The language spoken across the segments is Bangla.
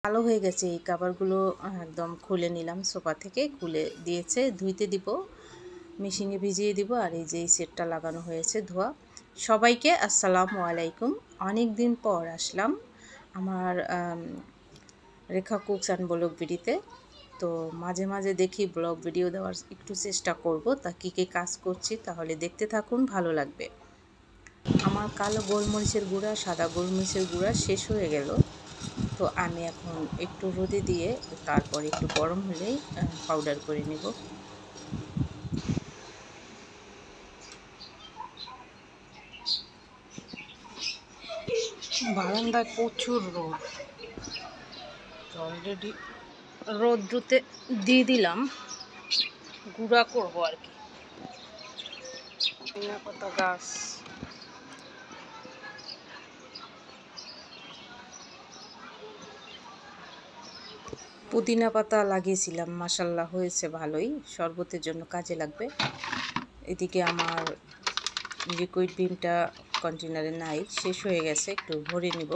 কালো হয়ে গেছে। এই কাভারগুলো একদম খুলে নিলাম, সোফা থেকে খুলে দিয়েছে। ধুইতে দিব, মেশিনে ভিজিয়ে দিব। আর এই যে এই সেটটা লাগানো হয়েছে ধোয়া। সবাইকে আসসালামু আলাইকুম। অনেক দিন পর আসলাম আমার রেখা কুকস অ্যান্ড ব্লগ ভিডিওতে। তো মাঝে মাঝে দেখি ব্লগ ভিডিও দেওয়ার একটু চেষ্টা করব, তা কী কী কাজ করছি তাহলে দেখতে থাকুন, ভালো লাগবে। আমার কালো গোলমরিচের গুঁড়া, সাদা গোলমরিচের গুঁড়া শেষ হয়ে গেল। তো আমি এখন একটু রোদে দিয়ে তারপর একটু গরম হলেই পাউডার করে নেব। বারান্দায় প্রচুর রোদ, অলরেডি রোদ্রুতে দিয়ে দিলাম, গুঁড়া করবো আর কি। ধনিয়া পাতা গাছ, পুদিনা পাতা লাগিয়েছিলাম, মাশাল্লাহ হয়েছে ভালোই, শরবতের জন্য কাজে লাগবে। এদিকে আমার লিকুইড ভিমটা কন্টেনারে নাই, শেষ হয়ে গেছে, একটু ভরে নিব।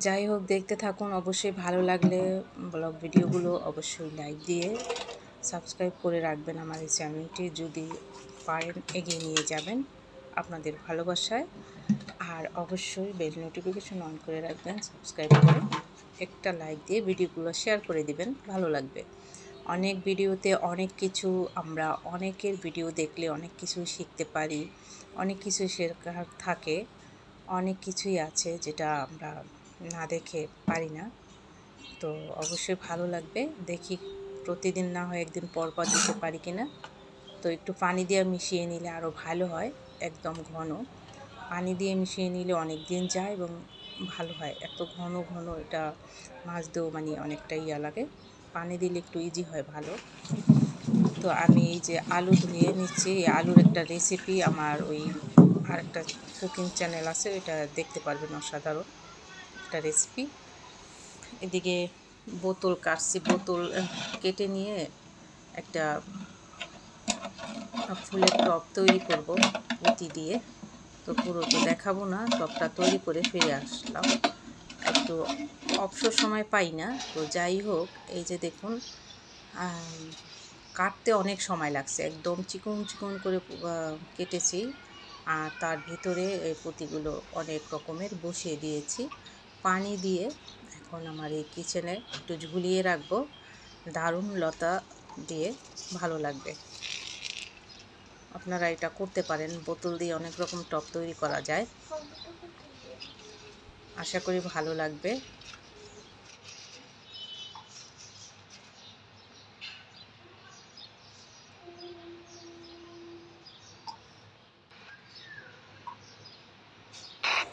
যাই হোক, দেখতে থাকুন। অবশ্যই ভালো লাগলে ব্লগ ভিডিওগুলো অবশ্যই লাইক দিয়ে সাবস্ক্রাইব করে রাখবেন আমার এই চ্যানেলটি। যদি পারেন এগিয়ে নিয়ে যাবেন আপনাদের ভালোবাসায়। আর অবশ্যই বেল নোটিফিকেশন অন করে রাখবেন, সাবস্ক্রাইব করে একটা লাইক দিয়ে ভিডিওগুলো শেয়ার করে দিবেন, ভালো লাগবে। অনেক ভিডিওতে অনেক কিছু, আমরা অনেকের ভিডিও দেখলে অনেক কিছু শিখতে পারি, অনেক কিছু শেখার থাকে, অনেক কিছুই আছে যেটা আমরা না দেখে পারি না। তো অবশ্যই ভালো লাগবে। দেখি প্রতিদিন না হয় একদিন পর পর দিতে পারি কিনা। তো একটু পানি দিয়ে মিশিয়ে নিলে আরও ভালো হয়, একদম ঘন পানি দিয়ে মিশিয়ে নিলে অনেক দিন যায় এবং ভালো হয়। এত ঘন ঘন এটা মাছ দিয়েও মানে অনেকটা ইয়া লাগে, পানি দিলে একটু ইজি হয়, ভালো। তো আমি এই যে আলু ধুয়ে নিচ্ছি, আলুর একটা রেসিপি আমার ওই আরেকটা কুকিং চ্যানেল আছে, ওইটা দেখতে পারবেন, অসাধারণ একটা রেসিপি। এদিকে বোতল কাটছি, বোতল কেটে নিয়ে একটা ফুলের টব তৈরি করব পুঁতি দিয়ে। তো পুরো তো দেখাবো না, টবটা তৈরি করে ফিরে আসলাম। একটু অবসর সময় পাই না, তো যাই হোক, এই যে দেখুন, কাটতে অনেক সময় লাগছে, একদম চিকন চিকন করে কেটেছি। আর তার ভিতরে এই পুঁতিগুলো অনেক রকমের বসিয়ে দিয়েছি পানি দিয়ে। এখন আমার এই কিচেনে একটু ঝুলিয়ে রাখবো, দারুণ লতা দিয়ে, ভালো লাগবে। আপনারা এটা করতে পারেন, বোতল দিয়ে অনেক রকম টব তৈরি করা যায়, আশা করি ভালো লাগবে।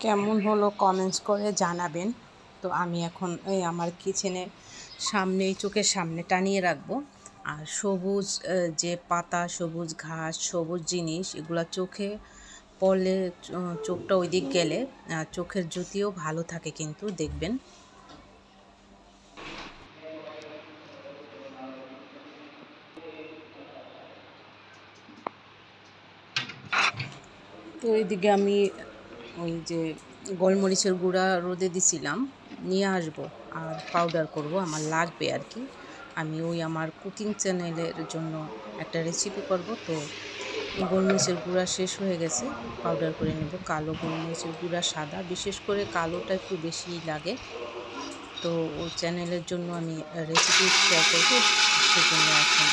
কেমন হলো কমেন্টস করে জানাবেন। তো আমি এখন এই আমার কিচেনের সামনেই, চোখের সামনে টানিয়ে রাখবো। আর সবুজ যে পাতা, সবুজ ঘাস, সবুজ জিনিস, এগুলো চোখে পড়লে, চোখটা ওই দিক গেলে চোখের জ্যোতিও ভালো থাকে, কিন্তু দেখবেন। তো এইদিকে আমি ওই যে গোলমরিচের গুঁড়া রোদে দিছিলাম, নিয়ে আসব আর পাউডার করব, আমার লাগবে আর কি। আমি ওই আমার কুকিং চ্যানেলের জন্য একটা রেসিপি করব। তো গোলমরিচের গুঁড়া শেষ হয়ে গেছে, পাউডার করে নেব। কালো গোলমরিচের গুঁড়া, সাদা, বিশেষ করে কালোটা একটু বেশি লাগে। তো ওই চ্যানেলের জন্য আমি রেসিপি শেয়ার করব, সেজন্য এখন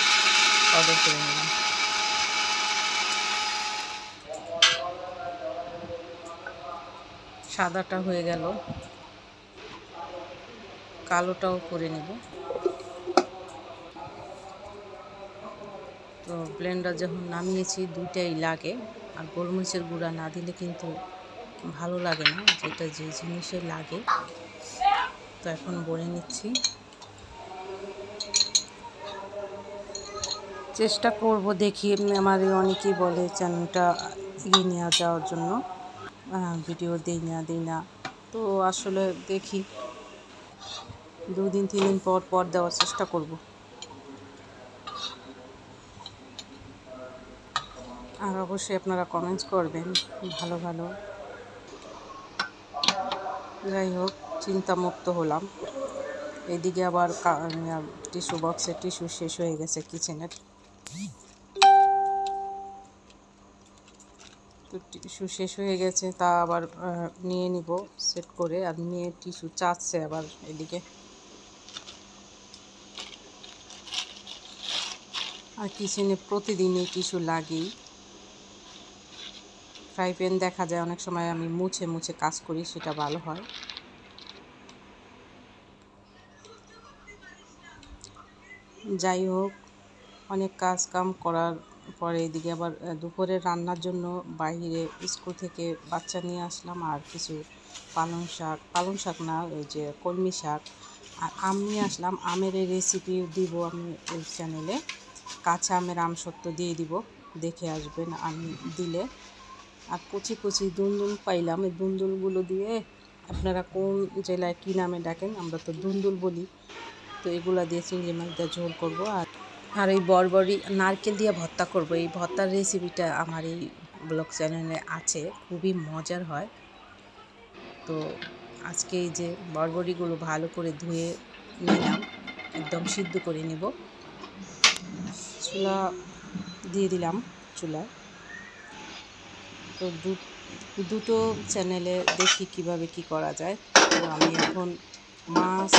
পাউডার করে নিলাম। সাদাটা হয়ে গেল, কালোটাও করে নেব। তো ব্লেন্ডার যখন নামিয়েছি, দুইটাই লাগে। আর গোলমরিচের গুঁড়া না দিলে কিন্তু ভালো লাগে না, যেটা যে জিনিসে লাগে। তো এখন বলে নিচ্ছি, চেষ্টা করব, দেখি। আমার অনেকেই বলে চ্যানেলটা এগিয়ে নিয়ে যাওয়ার জন্য, ভিডিও দিই না। তো আসলে দেখি 2-3 দিন পর পর দেওয়ার চেষ্টা করব। আর অবশ্যই আপনারা কমেন্টস করবেন ভালো ভালো। যাই হোক, চিন্তামুক্ত হলাম। এদিকে আবার টিস্যু বক্সে টিস্যু শেষ হয়ে গেছে কিচেনের। তো টিস্যু শেষ হয়ে গেছে, তা আবার নিয়ে নিব সেট করে। আর মেয়ে টিস্যু চাচ্ছে আবার এদিকে। আর কিচেনে প্রতিদিনই টিস্যু লাগেই। ফ্রাই প্যান দেখা যায় অনেক সময় আমি মুছে মুছে কাজ করি, সেটা ভালো হয়। যাই হোক, অনেক কাজ কাম করার পরে এদিকে আবার দুপুরে রান্নার জন্য বাইরে স্কুল থেকে বাচ্চা নিয়ে আসলাম। আর কিছু পালং শাক না, ওই যে কলমি শাক আর আম নিয়ে আসলাম। আমের এই রেসিপি দিব আমি এই চ্যানেলে। কাঁচা আমের আমসত্ত্ব দিয়ে দিব, দেখে আসবেন আমি দিলে। আর কুচি কুচি দুন্দুল পাইলাম, এই দুন্দুলগুলো দিয়ে আপনারা কোন জেলায় কী নামে ডাকেন, আমরা তো দুন্দুল বলি। তো এগুলা দিয়ে চিংড়ি মাছ দিয়ে ঝোল করবো। আর এই বরবরি নারকেল দিয়ে ভর্তা করব। এই ভর্তার রেসিপিটা আমার এই ব্লগ চ্যানেলে আছে, খুবই মজার হয়। তো আজকে এই যে বরবরিগুলো ভালো করে ধুয়ে নিলাম, একদম সিদ্ধ করে নেব। চুলা দিয়ে দিলাম চুলায়। তো দুটো চ্যানেলে দেখি কিভাবে কি করা যায়। তো আমি এখন মাছ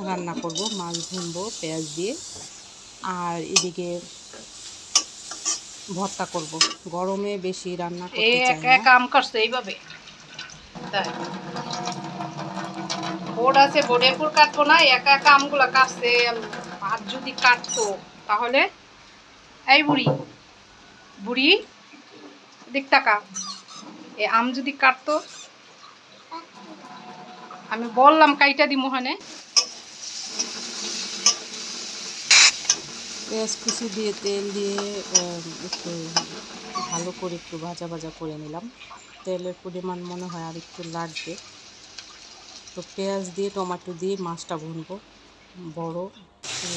রান্না করব, মাছ ভুনবো পেঁয়াজ দিয়ে। আর এদিকে ভর্তা করব। গরমে বেশি রান্না করতে চাই না। কাম করছে এইভাবে বোর্ড আছে, বোর্ডের উপর কাটবো না, একা একা আমগুলো কাটছে। হাত যদি কাটতো তাহলে। এই বুড়ি বুড়ি দিক তাকা, এই আম যদি কাটতো, আমি বললাম কাইটা দি মোহনে। পেঁয়াজ কুচি দিয়ে তেল দিয়ে একটু ভালো করে একটু ভাজা ভাজা করে নিলাম। তেলের পরিমাণ মনে হয় আর একটু লাগবে। তো পেঁয়াজ দিয়ে টমেটো দিয়ে মাছটা ভুনবো। বড়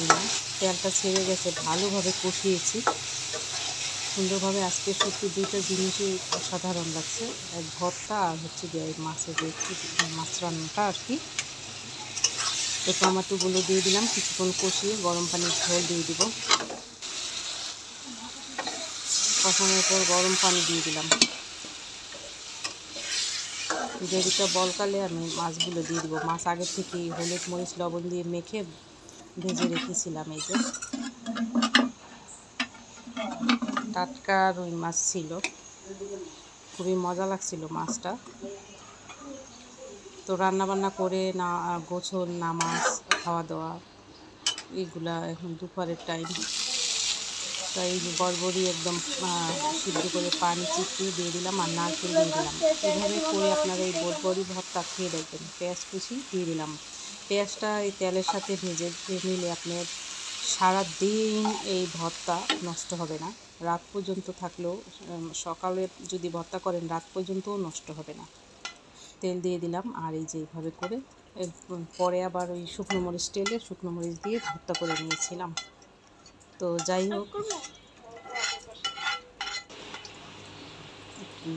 মাছ, তেলটা ছেড়ে গেছে, ভালোভাবে কষিয়েছি সুন্দরভাবে। আজকে সত্যি দুইটা জিনিসই অসাধারণ লাগছে, এক ভর্তা আর হচ্ছে গিয়ে মাছের যে মাছ রান্নাটা আর কি। তো টমেটোগুলো দিয়ে দিলাম, কিছুক্ষণ কষিয়ে গরম পানির ঝোল দিয়ে দিব। কষানোর পর গরম পানি দিয়ে দিলাম। গ্রেভিটা বলকালে আমি মাছগুলো দিয়ে দিব। মাছ আগের থেকেই হলুদ মরিচ লবণ দিয়ে মেখে ভেজে রেখেছিলাম। এই যে টাটকা রুই মাছ ছিল, খুবই মজা লাগছিল মাছটা। তো রান্নাবান্না করে না গোছল নামাজ খাওয়া দাওয়া এইগুলা এখন দুপুরের টাইম। তাই বরবরি একদম সিদ্ধ করে পানি চিপিয়ে দিয়ে দিলাম আর নারকেল দিয়ে দিলাম। এইভাবে করে আপনারা এই বরবরি ভর্তা খেয়ে দেখবেন। পেঁয়াজ কুচি দিয়ে দিলাম। পেঁয়াজটা এই তেলের সাথে ভেজে নিলে আপনার সারা দিন এই ভর্তা নষ্ট হবে না। রাত পর্যন্ত থাকলেও, সকালে যদি ভর্তা করেন রাত পর্যন্তও নষ্ট হবে না। তেল দিয়ে দিলাম আর এই যে এইভাবে করে পরে আবার ওই শুকনো মরিচ তেলে শুকনো মরিচ দিয়ে ভর্তা করে নিয়েছিলাম। তো যাই হোক,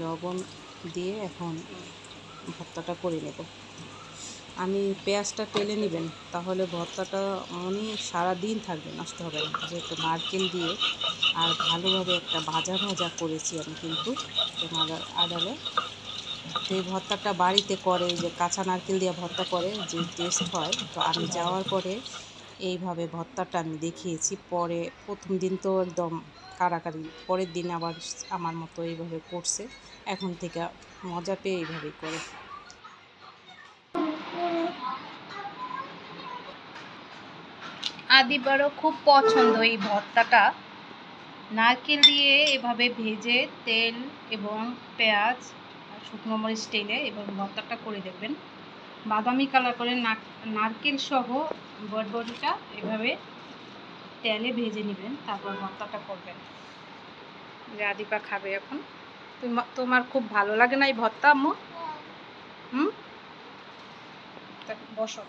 লবণ দিয়ে এখন ভর্তাটা করে নেব। আমি পেঁয়াজটা টেলে নেবেন, তাহলে ভর্তাটা অনেক সারাদিন থাকবে, নষ্ট হবে না। যেহেতু নারকেল দিয়ে আর ভালোভাবে একটা ভাজা ভাজা করেছি আমি কিন্তু আড়ালে। তো এই ভর্তাটা বাড়িতে করে, যে কাঁচা নারকেল দিয়ে ভর্তা করে যে টেস্ট হয়। তো আমি যাওয়ার পরে এইভাবে ভর্তাটা আমি দেখিয়েছি। পরে প্রথম দিন তো একদম কাড়াকাড়ি, পরের দিন আবার আমার মতো এইভাবে করছে। এখন থেকে মজা পেয়ে এইভাবেই করে। আদিবারও খুব পছন্দ এই ভর্তাটা। নারকেল দিয়ে এভাবে ভেজে তেল এবং পেঁয়াজ আর শুকনো মরিচ তেলে এবং ভর্তাটা করে দেখবেন। বাদামি কালার করে নারকেল সহ বরবরিটা এভাবে তেলে ভেজে নেবেন, তারপর ভর্তাটা করবেন। যে আদিপা খাবে এখন। তোমার খুব ভালো লাগে না এই ভর্তা আম্মু? বসো,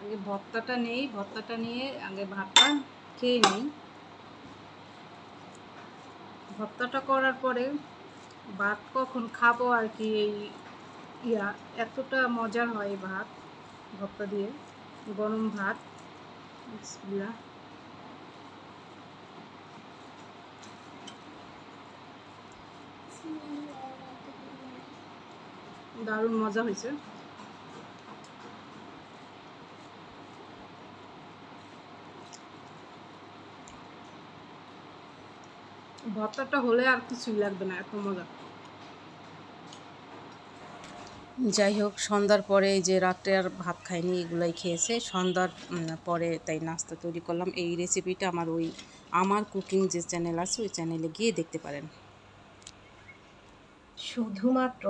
আগে ভর্তাটা নেই, ভর্তাটা নিয়ে আগে ভাতটা খেয়ে নিই। ভর্তাটা করার পরে ভাত কখন খাবো আর কি, এই এতটা মজার হয় ভাত, ভর্তা দিয়ে গরম ভাত। বিসমিল্লাহ। দারুণ মজা হয়েছে। ভর্তাটা হলে আর কিছুই লাগবে না, এত মজা। যাই হোক, সন্ধ্যার পরে এই যে রাত্রে আর ভাত খাইনি, এগুলাই খেয়েছে সন্ধ্যার পরে, তাই নাস্তা তৈরি করলাম। এই রেসিপিটা আমার কুকিং যে চ্যানেল আছে ওই চ্যানেলে গিয়ে দেখতে পারেন। শুধুমাত্র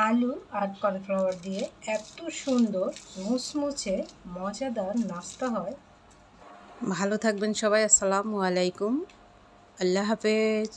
আলু আর কর্নফ্লাওয়ার দিয়ে এত সুন্দর মুচমুচে মজাদার নাস্তা হয়। ভালো থাকবেন সবাই। আসসালামু আলাইকুম, আল্লাহ হাফেজ।